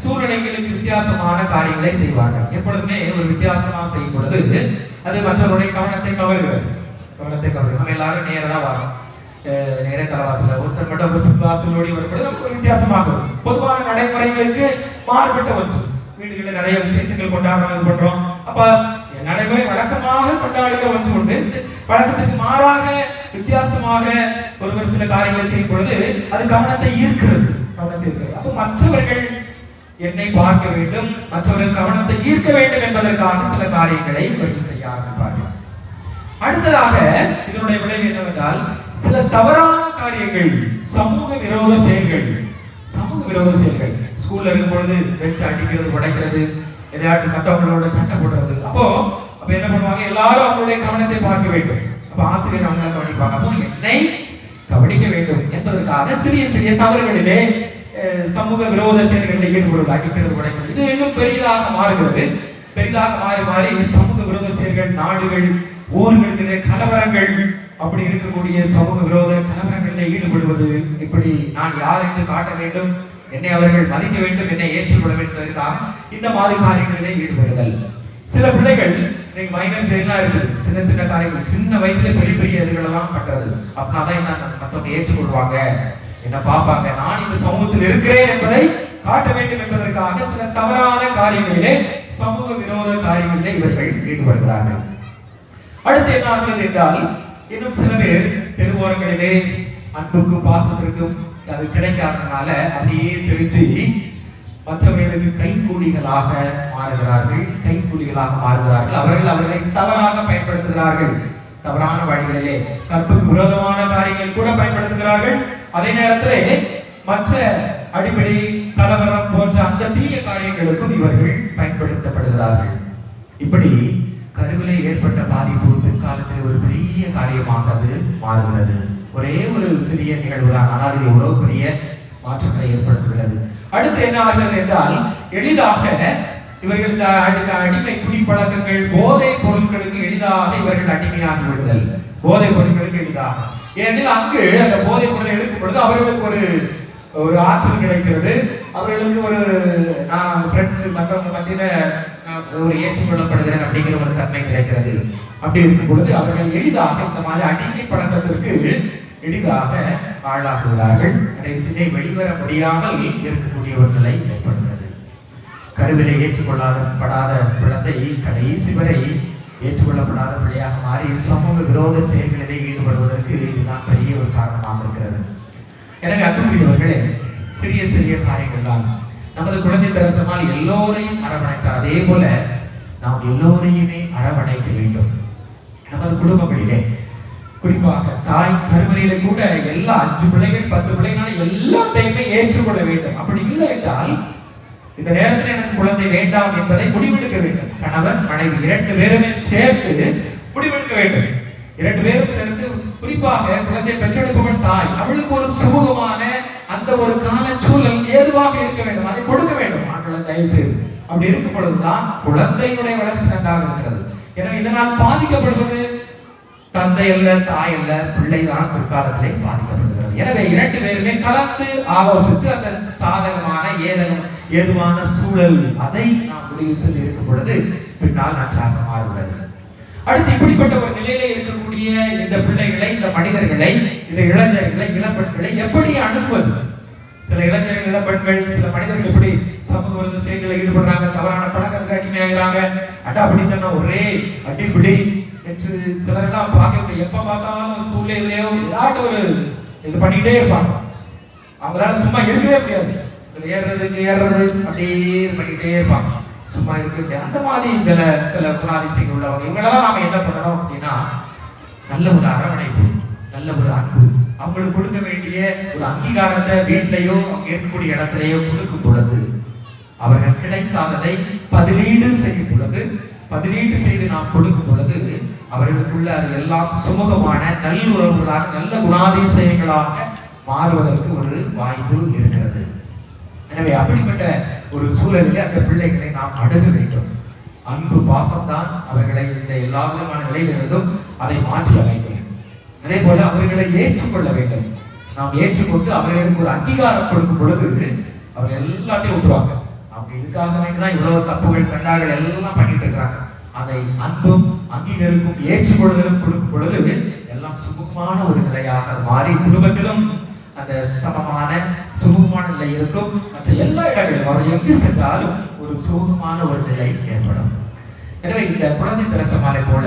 சூழ்நிலைகளுக்கு வித்தியாசமான காரியங்களை செய்வார்கள். எப்பொழுதுமே ஒரு வித்தியாசமா செய்யும் பொழுது அது மற்றவருடைய கவனத்தை கவர்கிறது. நம்ம எல்லாரும் நேரதான் வரோம், நேர தலைவாசல ஒருத்தர் மட்டும் வாசலோடி வரும்பொழுது நமக்கு ஒரு வித்தியாசமாக இருக்கும். பொதுவான நடைமுறைகளுக்கு மாறுபட்ட ஒன்று. வீடுகளில் நிறைய விசேஷங்கள் கொண்டாடுறோம். அப்ப நடைமுறை வழக்கமாக கொண்டாடுகிற ஒன்று உண்டு. வழக்கத்துக்கு மாறாக வித்தியாசமாக ஒருவர் சில காரியங்களை செய்யும் பொழுது அது கவனத்தை ஈர்க்கிறது. அப்ப மற்றவர்கள் என்னை பார்க்க வேண்டும், மற்றவர்கள் கவனத்தை ஈர்க்க வேண்டும் என்பதற்காக சில காரியங்களை இவர்கள் செய்ய ஆரம்பிப்பார்கள். அடுத்ததாக இதனுடைய விளைவு என்னவென்றால் சில தவறான காரியங்கள், சமூக விரோத செயல்கள். சமூக விரோத செயல்கள் ஸ்கூல்ல இருக்கும் பொழுது வச்சு அடிக்கிறது, உடைக்கிறது, எதையாட்டு மற்றவங்களோட சண்டை போடுறது. அப்ப என்ன பண்ணுவாங்க, எல்லாரும் அவங்களுடைய கவனத்தை பார்க்க வேண்டும். அப்ப ஆசிரியர் அவங்களை கவனிப்பாங்க. அப்போ என்னை கவனிக்க வேண்டும் என்பதற்காக சிறிய சிறிய தவறுகளிலே சமூக விரோத செயல்களில் ஈடுபடுவது, அடிக்கிறது, உடைக்கிறது, இது இன்னும் பெரிதாக மாறுகிறது. பெரிதாக மாறி மாறி சமூக விரோத செயல்கள், நாடுகள், ஊர்களுக்கு கலவரங்கள், அப்படி இருக்கக்கூடிய சமூக விரோத கலவரங்களில் ஈடுபடுவது, இப்படி நான் யார் என்று காட்ட வேண்டும், என்னை அவர்கள் மதிக்க வேண்டும், என்னை ஏற்றுக்கொள்ள வேண்டும் என்பதற்காக இந்த மாதிரி காரியங்களிலே ஈடுபடுதல். சில பிள்ளைகள் இன்னைக்கு மைனர் செயலாம் இருக்குது, சின்ன சின்ன காரியங்கள், சின்ன வயசுல பெரிய பெரிய இதுகளெல்லாம் பண்றது. அப்படின்னாதான் என்ன மற்றவங்க ஏற்றுக்கொள்வாங்க, என்ன பார்ப்பாங்க, நான் இந்த சமூகத்தில் இருக்கிறேன் என்பதை காட்ட வேண்டும் என்பதற்காக சில தவறான காரியங்களிலே, சமூக விரோத காரியங்களிலே இவர்கள் ஈடுபடுகிறார்கள். அடுத்து என்ன ஆகிறது என்றால், இன்னும் சில பேர் தெருவோரங்களிலே அன்புக்கும் பாசத்திற்கும் அது கிடைக்காதனால அப்படியே தெரிஞ்சு மற்றவர்களுக்கு கைக்கூலிகளாக மாறுகிறார்கள். அவர்கள் அவர்களை தவறாக பயன்படுத்துகிறார்கள். தவறான வழிகளிலே கற்புக்கு விரோதமான காரியங்கள் கூட பயன்படுத்துகிறார்கள். அதே நேரத்திலே மற்ற அடிப்படை கலவரம் போன்ற அந்த தீய காரியங்களுக்கும் இவர்கள் பயன்படுத்தப்படுகிறார்கள். இப்படி கருவிலே ஏற்பட்ட பாதிப்பு பிற்காலத்தில் ஒரு பெரிய காரியமாக அது மாறுகிறது. ஒரே ஒரு சிறிய நிகழ்வு தான், ஆனால் இது எவ்வளவு பெரிய மாற்றங்களை ஏற்படுத்துகிறது. அடுத்து என்ன ஆகிறது என்றால், எளிதாக இவர்கள் அடிமை குடிப்பழக்கங்கள், போதை பொருட்களுக்கு எளிதாக இவர்கள் அடிமையாகி விடுதல். போதை பொருட்களுக்கு எளிதாக, ஏனெனில் அங்கு அந்த போதை பொருளை எடுக்கும் பொழுது அவர்களுக்கு ஒரு ஆற்றல் கிடைக்கிறது, அவர்களுக்கு ஒரு ஃப்ரெண்ட்ஸ் மற்றவங்க மத்தியில ஒரு ஏற்றுக்கொள்ளப்படுகிறேன் அப்படிங்கிற ஒரு தன்மை கிடைக்கிறது. அப்படி இருக்கும் பொழுது அவர்கள் எளிதாக இந்த மாதிரி அடிமை பழக்கத்திற்கு எளிதாக ஆளாகுகிறார்கள். கடைசியை வெளிவர முடியாமல் இருக்கக்கூடிய ஒரு நிலை ஏற்படுகிறது. கருவிலை ஏற்றுக்கொள்ளப்படாத குழந்தை கடைசி வரை ஏற்றுக்கொள்ளப்படாத பிள்ளையாக மாறி சமூக விரோத செயல்களிலே ஈடுபடுவதற்கு இதுதான் பெரிய ஒரு காரணமாக இருக்கிறது. எனவே அன்புக்குரியவர்களே, சிறிய சிறிய காரியங்கள் தான் நமது குழந்தை தரிசனால் எல்லோரையும் அரவணைத்தார். அதே போல நாம் எல்லோரையுமே அரவணைக்க வேண்டும். நமது குடும்பங்களிலே குறிப்பாக தாய் கருவறையில கூட எல்லா 5 பிள்ளைகள் 10 பிள்ளைகள் எல்லாத்தையுமே ஏற்றுக்கொள்ள வேண்டும். அப்படி இல்லை என்றால் இந்த நேரத்தில் எனக்கு குழந்தை வேண்டாம் என்பதை முடிவெடுக்க வேண்டும். கணவன் மனைவி 2 பேருமே சேர்த்து முடிவெடுக்க வேண்டும். 2 பேரும் சேர்ந்து, குறிப்பாக குழந்தை பெற்றெடுப்பவள் தாய், அவளுக்கு ஒரு சுமூகமான அந்த ஒரு கால சூழல் ஏதுவாக இருக்க வேண்டும், அதை கொடுக்க வேண்டும். ஆண்களை தயவு செய்து அப்படி இருக்கும் பொழுதுதான் குழந்தையினுடைய வளர்ச்சி நன்றாக இருக்கிறது. எனவே இதனால் பாதிக்கப்படுவது தந்தை அல்ல, தாய் அல்ல, பிள்ளைதான் பிற்காலத்திலே பாதிக்கப்படுகிறது. எனவே 2 பேருமே கலந்து ஆலோசித்து அந்த சாதகமான ஏதுவான சூழல் அதை நாம் முடிவு செய்து இருக்கும் பொழுது பின்னால் நன்றாக மாறுகிறது. அடுத்து இப்படிப்பட்ட ஒரு நிலையிலே இருக்கக்கூடிய இந்த பிள்ளைகளை, இந்த மனிதர்களை, இந்த இளைஞர்களை, இளம்பெண்களை எப்படி அணுகுவது? சில இளைஞர்கள், இளம்பெண்கள், சில மனிதர்கள் எப்படி சமூக விரோத செயல்களில் ஈடுபடுறாங்க, தவறான பழக்கத்துக்கு அடிமையாகிறாங்க, அப்படித்தான் ஒரே அடிப்பிடி என்று சிலரெல்லாம் பார்க்க, எப்ப பார்த்தாலும் ஸ்கூல்ல இதுலயோ ஏதாட்டு ஒரு இது பண்ணிட்டே இருப்பாங்க. அவங்களால சும்மா இருக்கவே முடியாது. ஏறுறது அப்படியே பண்ணிக்கிட்டே இருப்பாங்க, சும்மா இருக்கு. அந்த மாதிரி சில குணாதிசயங்கள் உள்ளவங்க, இவங்களெல்லாம் நாம என்ன பண்ணணும் அப்படின்னா, நல்ல ஒரு அரவணைப்பு, நல்ல ஒரு அன்பு, அவங்களுக்கு கொடுக்க வேண்டிய ஒரு அங்கீகாரத்தை வீட்டிலேயோ அவங்க இருக்கக்கூடிய இடத்திலேயோ கொடுக்கும் பொழுது, அவர்கள் கிடைக்காததை பதிலீடு செய்யும் பொழுது, பதிலீடு செய்து நாம் கொடுக்கும் பொழுது, அவர்களுக்குள்ள அது எல்லாம் சுமூகமான நல்லுறவுகளாக, நல்ல குணாதிசயங்களாக மாறுவதற்கு ஒரு வாய்ப்பு இருக்கிறது. எனவே அப்படிப்பட்ட ஒரு சூழலில் அந்த பிள்ளைகளை நாம் அணுக வேண்டும். அன்பு, பாசம்தான் அவர்களை இந்த எல்லா விதமான நிலையிலிருந்தும் அதை மாற்றி அமைக்கும். அதே போல அவர்களை ஏற்றுக்கொள்ள வேண்டும். நாம் ஏற்றுக்கொண்டு அவர்களுக்கு ஒரு அங்கீகாரம் கொடுக்கும் பொழுது அவர்கள் எல்லாத்தையும் விட்டுருவாங்க. அவங்க இதுக்காக தான் இவ்வளவு தப்புகள் கண்டார்கள் எல்லாம் பண்ணிட்டு இருக்கிறாங்க. அதை அன்பும் அங்கீகரிக்கும் ஏற்றுக்கொள்ளுதலும் கொடுக்கும் பொழுது எல்லாம் சுமூகமான ஒரு நிலையாக மாறி குடும்பத்திலும் அந்த சமமான சுமூகமான நிலை இருக்கும். மற்ற எல்லா இடங்களிலும் அவர்கள் எங்கு சென்றாலும் ஒரு சுமூகமான ஒரு நிலை ஏற்படும். எனவே இந்த குழந்தை திரசமாலை போல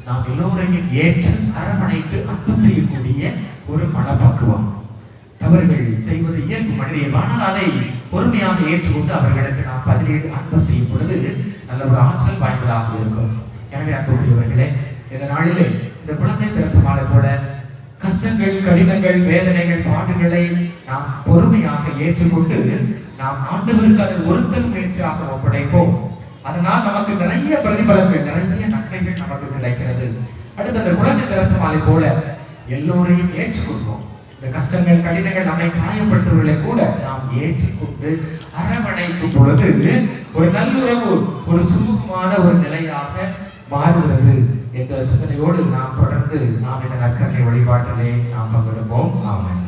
நாம் எல்லோரையும் ஏற்று அரவணைத்து அன்பு செய்யக்கூடிய ஒரு மனப்பக்குவம். தவறுகள் செய்வது இயல்பு மனிதன், ஆனால் அதை பொறுமையாக ஏற்றுக்கொண்டு அவர்களுக்கு நாம் பதிலீடு அன்பு செய்யும் பொழுது நல்ல ஒரு ஆற்றல் வாய்ந்ததாக இருக்கும். எனவே அன்புக்குரியவர்களே, இந்த நாளிலே இந்த குழந்தை திரசமாலை போல கஷ்டங்கள், கடிதங்கள், வேதனைகள், பாடுகளை நாம் பொறுமையாக ஏற்றுக்கொண்டு நாம் ஆண்டவருக்கு அதை ஒருத்தல் முயற்சியாக ஒப்படைப்போம். அதனால் நமக்கு நிறைய பிரதிபலங்கள், நிறைய நன்மைகள் நமக்கு கிடைக்கிறது. அடுத்து அந்த குழந்தை திரசமாலை போல எல்லோரையும் ஏற்றுக்கொள்வோம். இந்த கஷ்டங்கள், கடினங்கள், நம்மை காயப்பட்டவர்களை கூட நாம் ஏற்றுக்கொண்டு அரவணைக்கும் பொழுது ஒரு நல்லுறவு, ஒரு சுமூகமான ஒரு நிலையாக மாறுகிறது என்ற சிந்தனையோடு நாம் தொடர்ந்து நாம் இந்த நற்கருணை வழிபாட்டிலே நாம் பங்கெடுப்போம். ஆமென்.